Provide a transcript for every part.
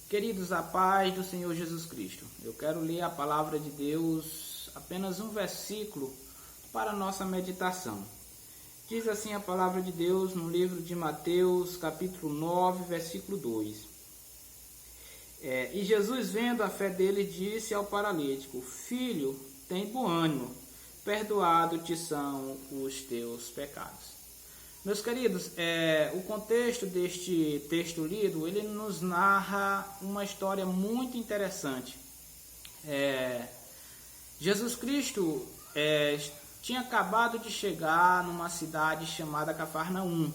Queridos, a paz do Senhor Jesus Cristo. Eu quero ler a palavra de Deus, apenas um versículo para a nossa meditação. Diz assim a palavra de Deus no livro de Mateus, capítulo 9, versículo 2. E Jesus, vendo a fé dele, disse ao paralítico: Filho, tem bom ânimo, perdoado te são os teus pecados. Meus queridos, o contexto deste texto lido, ele nos narra uma história muito interessante. Jesus Cristo tinha acabado de chegar numa cidade chamada Cafarnaum.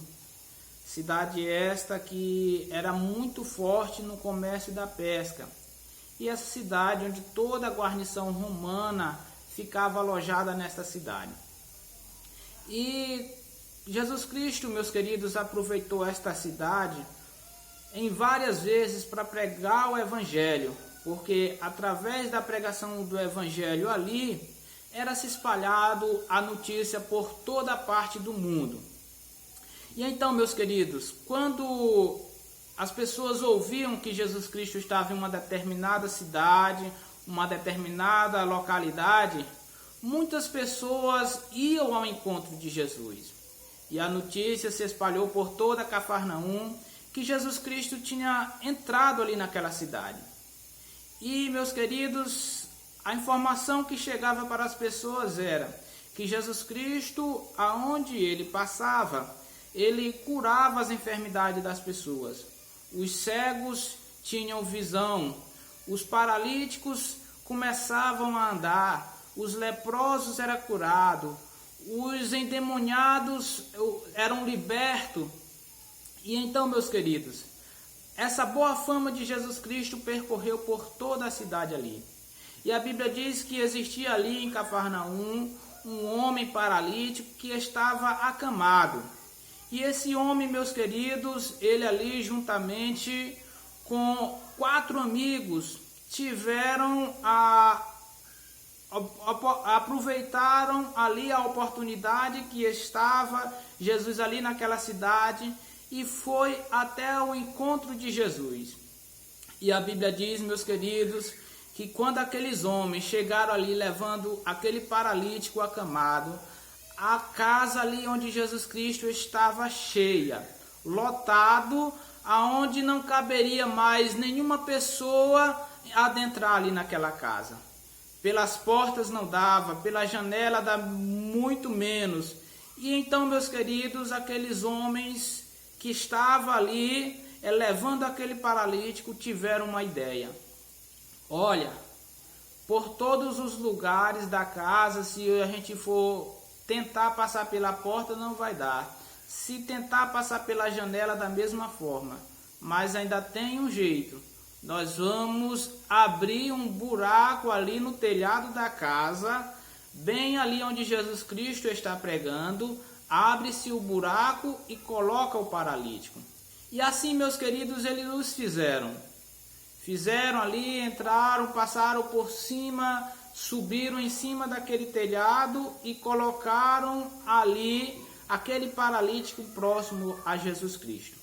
Cidade esta que era muito forte no comércio da pesca. E essa cidade onde toda a guarnição romana ficava alojada nesta cidade. E Jesus Cristo, meus queridos, aproveitou esta cidade em várias vezes para pregar o Evangelho, porque através da pregação do Evangelho ali, era se espalhado a notícia por toda a parte do mundo. E então, meus queridos, quando as pessoas ouviam que Jesus Cristo estava em uma determinada cidade, uma determinada localidade, muitas pessoas iam ao encontro de Jesus. E a notícia se espalhou por toda Cafarnaum que Jesus Cristo tinha entrado ali naquela cidade. E, meus queridos, a informação que chegava para as pessoas era que Jesus Cristo, aonde ele passava, ele curava as enfermidades das pessoas. Os cegos tinham visão, os paralíticos começavam a andar, os leprosos eram curados, os endemoniados eram libertos. E então, meus queridos, essa boa fama de Jesus Cristo percorreu por toda a cidade ali. E a Bíblia diz que existia ali em Cafarnaum um homem paralítico que estava acamado. E esse homem, meus queridos, ele ali juntamente com 4 amigos aproveitaram ali a oportunidade que estava Jesus ali naquela cidade e foi até o encontro de Jesus. E a Bíblia diz, meus queridos, que quando aqueles homens chegaram ali levando aquele paralítico acamado, a casa ali onde Jesus Cristo estava cheia, lotado, aonde não caberia mais nenhuma pessoa adentrar ali naquela casa. Pelas portas não dava, pela janela dá muito menos. E então, meus queridos, aqueles homens que estavam ali levando aquele paralítico tiveram uma ideia. Olha, por todos os lugares da casa, se a gente for tentar passar pela porta, não vai dar. Se tentar passar pela janela, da mesma forma. Mas ainda tem um jeito. Nós vamos abrir um buraco ali no telhado da casa, bem ali onde Jesus Cristo está pregando. Abre-se o buraco e coloca o paralítico. E assim, meus queridos, eles os fizeram. Fizeram ali, entraram, passaram por cima, subiram em cima daquele telhado e colocaram ali aquele paralítico próximo a Jesus Cristo.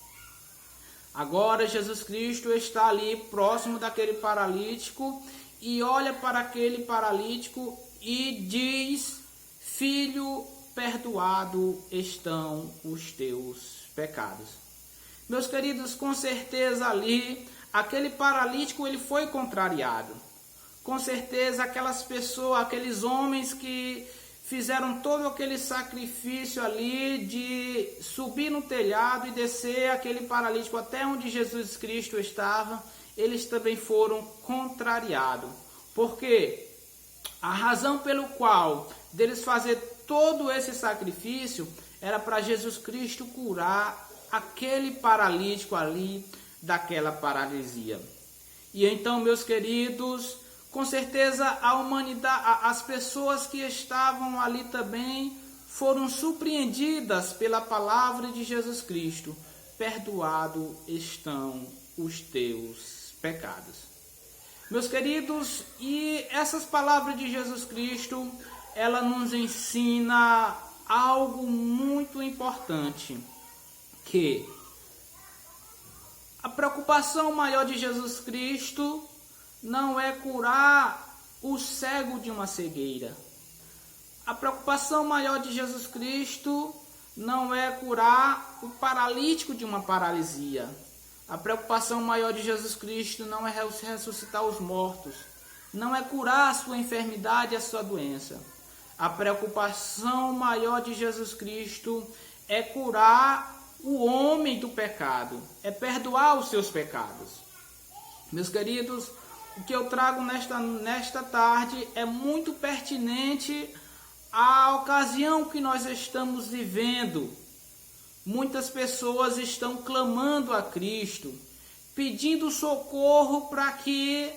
Agora Jesus Cristo está ali próximo daquele paralítico e olha para aquele paralítico e diz: Filho, perdoado estão os teus pecados. Meus queridos, com certeza ali, aquele paralítico ele foi contrariado. Com certeza aquelas pessoas, aqueles homens que fizeram todo aquele sacrifício ali de subir no telhado e descer aquele paralítico até onde Jesus Cristo estava, eles também foram contrariados. Porque a razão pelo qual deles fazer todo esse sacrifício era para Jesus Cristo curar aquele paralítico ali daquela paralisia. E então, meus queridos, com certeza a humanidade, as pessoas que estavam ali também foram surpreendidas pela palavra de Jesus Cristo: perdoado estão os teus pecados. Meus queridos, e essas palavras de Jesus Cristo, ela nos ensina algo muito importante, que A preocupação maior de Jesus Cristo não é curar o cego de uma cegueira. A preocupação maior de Jesus Cristo não é curar o paralítico de uma paralisia. A preocupação maior de Jesus Cristo não é ressuscitar os mortos. Não é curar a sua enfermidade, a sua doença. A preocupação maior de Jesus Cristo é curar o homem do pecado. É perdoar os seus pecados. Meus queridos, o que eu trago nesta tarde é muito pertinente à ocasião que nós estamos vivendo. Muitas pessoas estão clamando a Cristo, pedindo socorro para que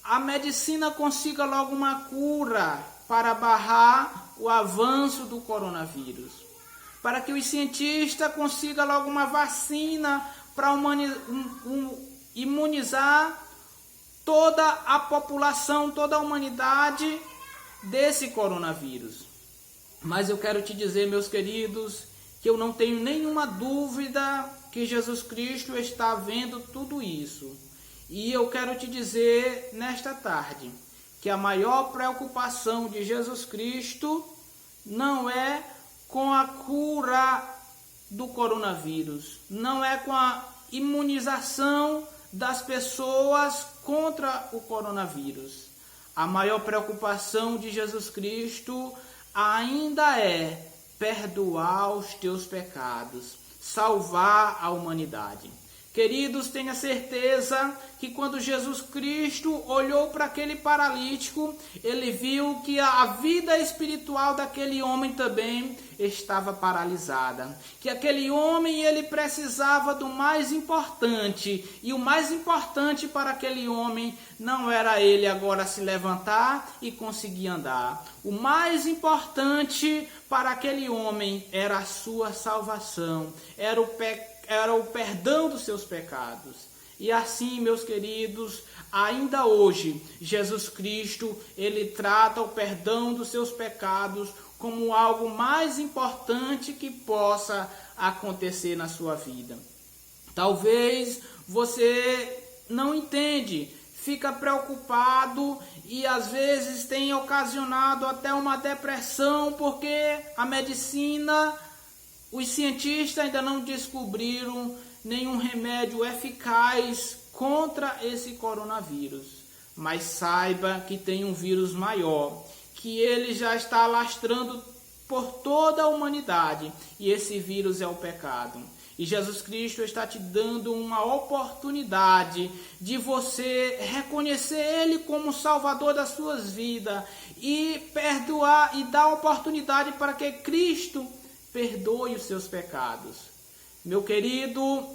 a medicina consiga logo uma cura para barrar o avanço do coronavírus, para que os cientistas consigam logo uma vacina para imunizar toda a população, toda a humanidade desse coronavírus. Mas eu quero te dizer, meus queridos, que eu não tenho nenhuma dúvida que Jesus Cristo está vendo tudo isso. E eu quero te dizer nesta tarde que a maior preocupação de Jesus Cristo não é com a cura do coronavírus, não é com a imunização das pessoas contra o coronavírus. A maior preocupação de Jesus Cristo ainda é perdoar os teus pecados, salvar a humanidade. Queridos, tenha certeza que quando Jesus Cristo olhou para aquele paralítico, ele viu que a vida espiritual daquele homem também estava paralisada. Que aquele homem, ele precisava do mais importante. E o mais importante para aquele homem não era ele agora se levantar e conseguir andar. O mais importante para aquele homem era a sua salvação, era o perdão dos seus pecados. E assim, meus queridos, ainda hoje, Jesus Cristo, ele trata o perdão dos seus pecados como algo mais importante que possa acontecer na sua vida. Talvez você não entende, fica preocupado e às vezes tem ocasionado até uma depressão porque a medicina, os cientistas ainda não descobriram nenhum remédio eficaz contra esse coronavírus. Mas saiba que tem um vírus maior, que ele já está alastrando por toda a humanidade. E esse vírus é o pecado. E Jesus Cristo está te dando uma oportunidade de você reconhecer Ele como Salvador das suas vidas e perdoar e dar oportunidade para que Cristo perdoe os seus pecados. Meu querido,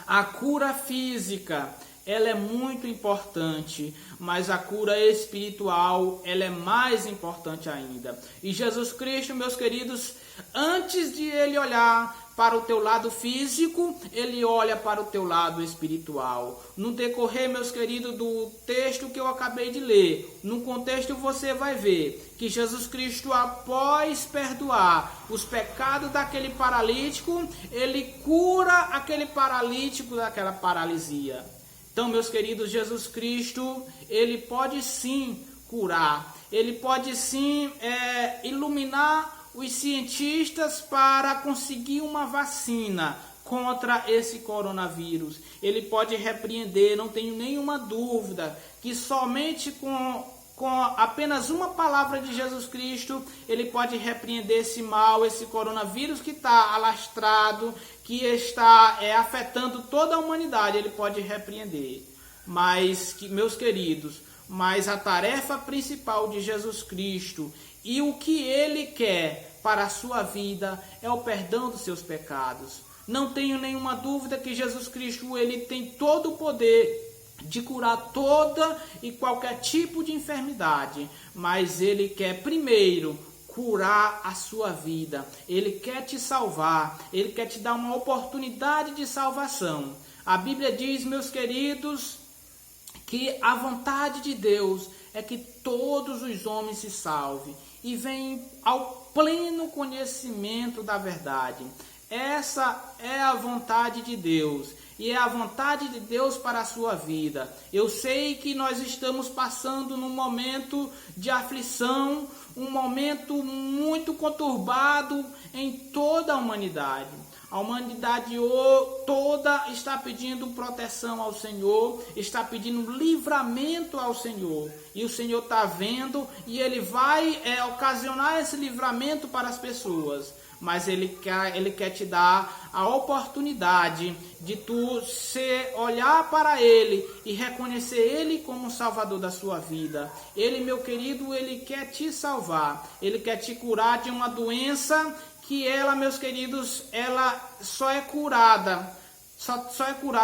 a cura física, ela é muito importante, mas a cura espiritual, ela é mais importante ainda. E Jesus Cristo, meus queridos, antes de ele olhar para o teu lado físico, ele olha para o teu lado espiritual. No decorrer, meus queridos, do texto que eu acabei de ler, no contexto você vai ver que Jesus Cristo, após perdoar os pecados daquele paralítico, ele cura aquele paralítico daquela paralisia. Então, meus queridos, Jesus Cristo, ele pode sim curar, ele pode sim iluminar os cientistas para conseguir uma vacina contra esse coronavírus. Ele pode repreender, não tenho nenhuma dúvida, que somente com apenas uma palavra de Jesus Cristo, ele pode repreender esse mal, esse coronavírus que está alastrado, que está afetando toda a humanidade, ele pode repreender. Mas, meus queridos, mas a tarefa principal de Jesus Cristo e o que ele quer para a sua vida é o perdão dos seus pecados. Não tenho nenhuma dúvida que Jesus Cristo, ele tem todo o poder de curar toda e qualquer tipo de enfermidade, mas ele quer primeiro curar a sua vida. Ele quer te salvar, ele quer te dar uma oportunidade de salvação. A Bíblia diz, meus queridos, que a vontade de Deus é que todos os homens se salvem e venham ao pleno conhecimento da verdade. Essa é a vontade de Deus. e é a vontade de Deus para a sua vida. Eu sei que nós estamos passando num momento de aflição, um momento muito conturbado em toda a humanidade. A humanidade toda está pedindo proteção ao Senhor, está pedindo livramento ao Senhor. E o Senhor está vendo e Ele vai ocasionar esse livramento para as pessoas. Mas Ele quer te dar a oportunidade de tu olhar para Ele e reconhecer Ele como Salvador da sua vida. Ele, meu querido, Ele quer te salvar. Ele quer te curar de uma doença que ela, meus queridos, ela só é curada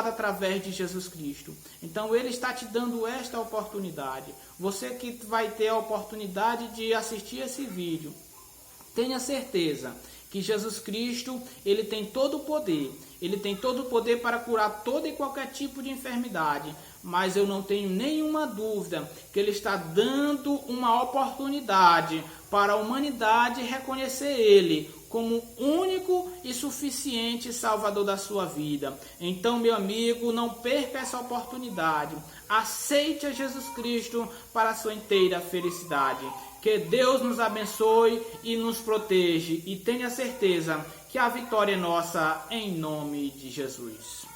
através de Jesus Cristo. Então Ele está te dando esta oportunidade. Você que vai ter a oportunidade de assistir esse vídeo, tenha certeza que Jesus Cristo, Ele tem todo o poder. Ele tem todo o poder para curar todo e qualquer tipo de enfermidade. Mas eu não tenho nenhuma dúvida que Ele está dando uma oportunidade para a humanidade reconhecer Ele como único e suficiente Salvador da sua vida. Então, meu amigo, não perca essa oportunidade. Aceite a Jesus Cristo para a sua inteira felicidade. Que Deus nos abençoe e nos proteja. E tenha certeza que a vitória é nossa em nome de Jesus.